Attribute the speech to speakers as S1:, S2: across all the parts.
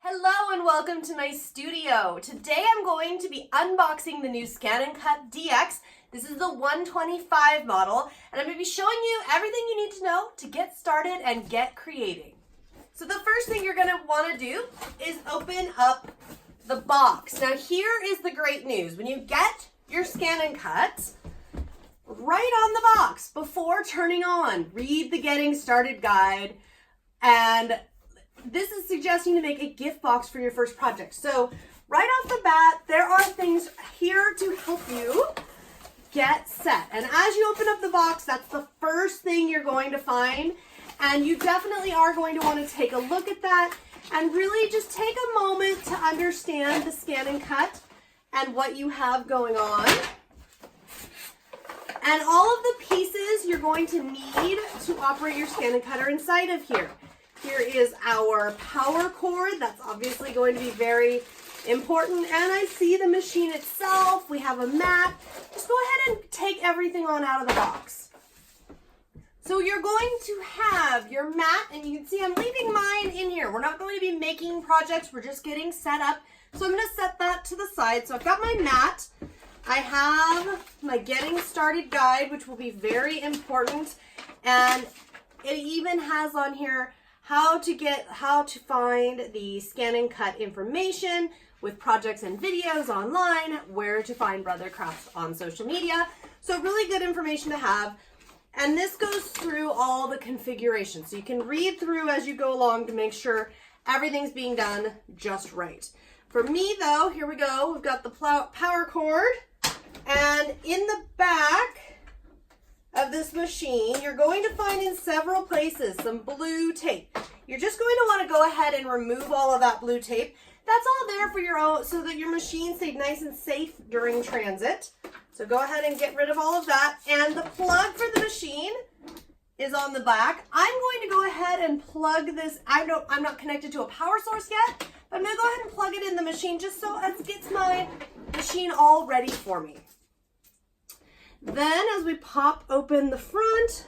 S1: Hello and welcome to my studio. Today I'm going to be unboxing the new ScanNCut DX. This is the 125 model, and I'm going to be showing you everything you need to know to get started and get creating. So the first thing you're going to want to do is open up the box. Now here is the great news. When you get your ScanNCut, right on the box, before turning on, read the Getting Started guide, and this is suggesting to make a gift box for your first project. So right off the bat, there are things here to help you get set. And as you open up the box, that's the first thing you're going to find. And you definitely are going to want to take a look at that and really just take a moment to understand the ScanNCut and what you have going on. And all of the pieces you're going to need to operate your ScanNCut are inside of here. Here is our power cord. That's obviously going to be very important. And I see the machine itself. We have a mat. Just go ahead and take everything on out of the box. So you're going to have your mat, and you can see I'm leaving mine in here. We're not going to be making projects. We're just getting set up. So I'm going to set that to the side. So I've got my mat. I have my Getting Started guide, which will be very important. And it even has on here how to find the ScanNCut information with projects and videos online, where to find Brother Crafts on social media. So really good information to have. And this goes through all the configurations. So you can read through as you go along to make sure everything's being done just right. For me though, here we go. We've got the power cord, and in the back of this machine, you're going to find in several places some blue tape. You're just going to want to go ahead and remove all of that blue tape. That's all there for your own, so that your machine stays nice and safe during transit. So go ahead and get rid of all of that. And the plug for the machine is on the back. I'm going to go ahead and plug this. I'm not connected to a power source yet, but I'm going to go ahead and plug it in the machine just so it gets my machine all ready for me. Then as we pop open the front,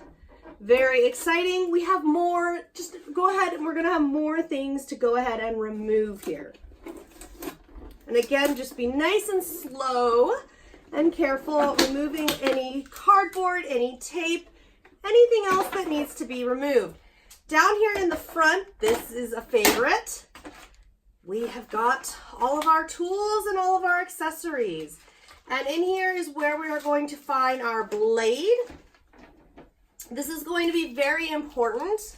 S1: very exciting, we have more. Just go ahead and we're going to have more things to go ahead and remove here. And again, just be nice and slow and careful, removing any cardboard, any tape, anything else that needs to be removed. Down here in the front, this is a favorite. We have got all of our tools and all of our accessories. And in here is where we are going to find our blade. This is going to be very important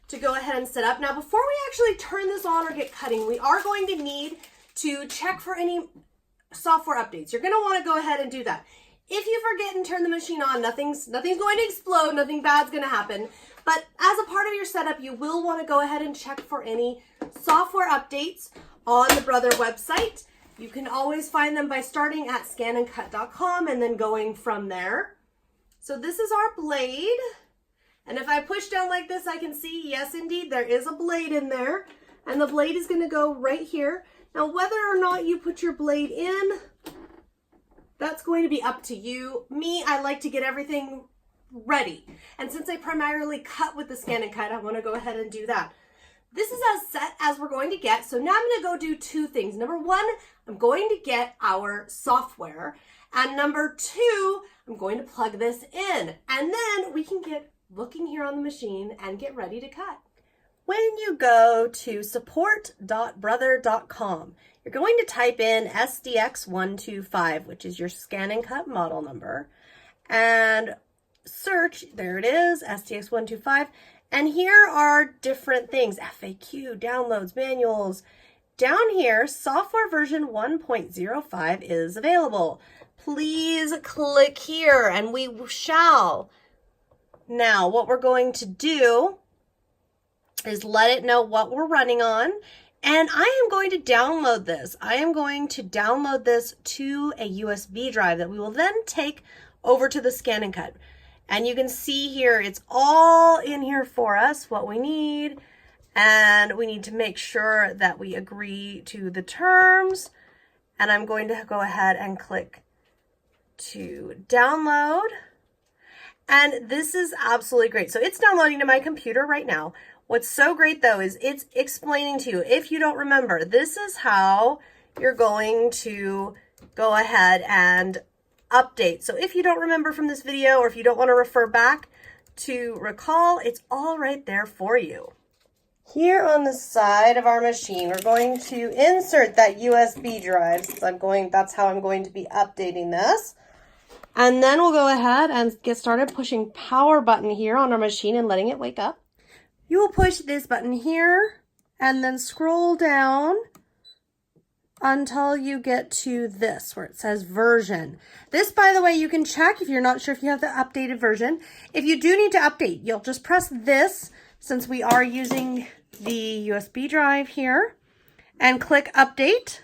S1: to go ahead and set up. Now, before we actually turn this on or get cutting, we are going to need to check for any software updates. You're going to want to go ahead and do that. If you forget and turn the machine on, nothing's going to explode, nothing bad's going to happen. But as a part of your setup, you will want to go ahead and check for any software updates on the Brother website. You can always find them by starting at ScanNCut.com and then going from there. So this is our blade. And if I push down like this, I can see, yes, indeed, there is a blade in there. And the blade is going to go right here. Now, whether or not you put your blade in, that's going to be up to you. Me, I like to get everything ready. And since I primarily cut with the ScanNCut, I want to go ahead and do that. This is as set as we're going to get. So now I'm going to go do two things. Number one, I'm going to get our software. And number two, I'm going to plug this in. And then we can get looking here on the machine and get ready to cut. When you go to support.brother.com, you're going to type in SDX125, which is your ScanNCut model number, and search, there it is, SDX125. And here are different things, FAQ, downloads, manuals. Down here, software version 1.05 is available. Please click here and we shall. Now, what we're going to do is let it know what we're running on. And I am going to download this. I am going to download this to a USB drive that we will then take over to the ScanNCut. And you can see here, it's all in here for us, what we need. And we need to make sure that we agree to the terms. And I'm going to go ahead and click to download. And this is absolutely great. So it's downloading to my computer right now. What's so great though is it's explaining to you, if you don't remember, this is how you're going to go ahead and update. So if you don't remember from this video, or if you don't want to refer back to recall, it's all right there for you. Here on the side of our machine, we're going to insert that USB drive. That's how I'm going to be updating this. And then we'll go ahead and get started pushing power button here on our machine and letting it wake up. You will push this button here and then scroll down until you get to this where it says version. This, by the way, you can check if you're not sure if you have the updated version. If you do need to update, you'll just press this, since we are using the USB drive here, and click update.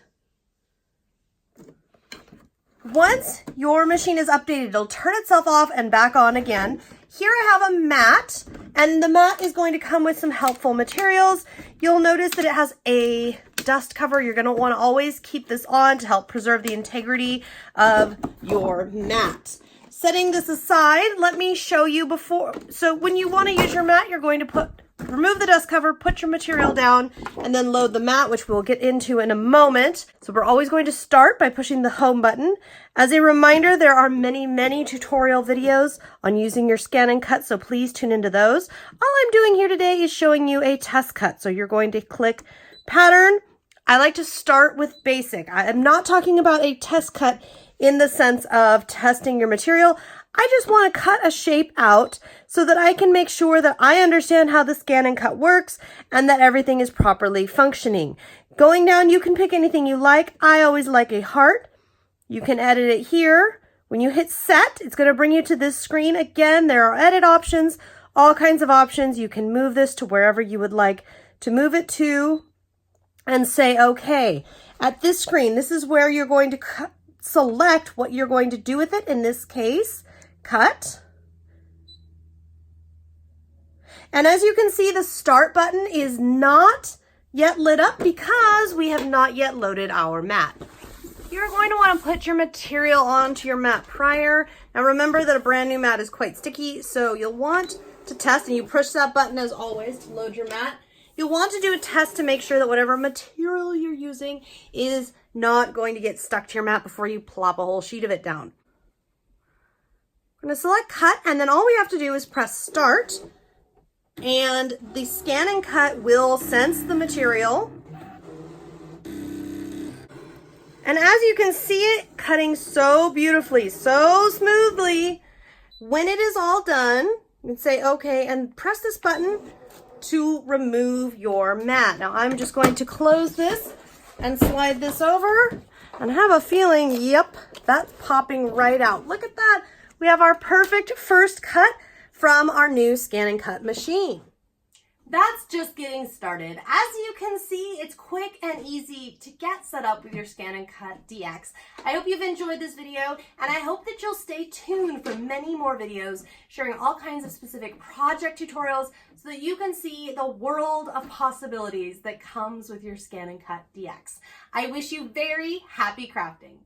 S1: Once your machine is updated, it'll turn itself off and back on again. Here I have a mat, and the mat is going to come with some helpful materials. You'll notice that it has a dust cover. You're going to want to always keep this on to help preserve the integrity of your mat. Setting this aside, let me show you before. So when you want to use your mat, you're going to remove the dust cover, put your material down, and then load the mat, which we'll get into in a moment. So we're always going to start by pushing the home button. As a reminder, there are many, many tutorial videos on using your ScanNCut, so please tune into those. All I'm doing here today is showing you a test cut. So you're going to click pattern. I like to start with basic. I am not talking about a test cut in the sense of testing your material. I just want to cut a shape out so that I can make sure that I understand how the ScanNCut works and that everything is properly functioning. Going down, you can pick anything you like. I always like a heart. You can edit it here. When you hit set, it's going to bring you to this screen. Again, there are edit options, all kinds of options. You can move this to wherever you would like to move it to and say, okay. At this screen, this is where you're going to select what you're going to do with it. In this case, cut. And as you can see, the start button is not yet lit up because we have not yet loaded our mat. You're going to want to put your material onto your mat prior. Now remember that a brand new mat is quite sticky, so you'll want to test, and you push that button as always to load your mat. You'll want to do a test to make sure that whatever material you're using is not going to get stuck to your mat before you plop a whole sheet of it down. I'm going to select cut, and then all we have to do is press start, and the ScanNCut will sense the material. And as you can see it cutting so beautifully, so smoothly, when it is all done, you can say okay and press this button to remove your mat. Now I'm just going to close this and slide this over, and I have a feeling, yep, that's popping right out. Look at that. We have our perfect first cut from our new ScanNCut machine. That's just getting started. As you can see, it's quick and easy to get set up with your ScanNCut DX. I hope you've enjoyed this video, and I hope that you'll stay tuned for many more videos sharing all kinds of specific project tutorials so that you can see the world of possibilities that comes with your ScanNCut DX. I wish you very happy crafting.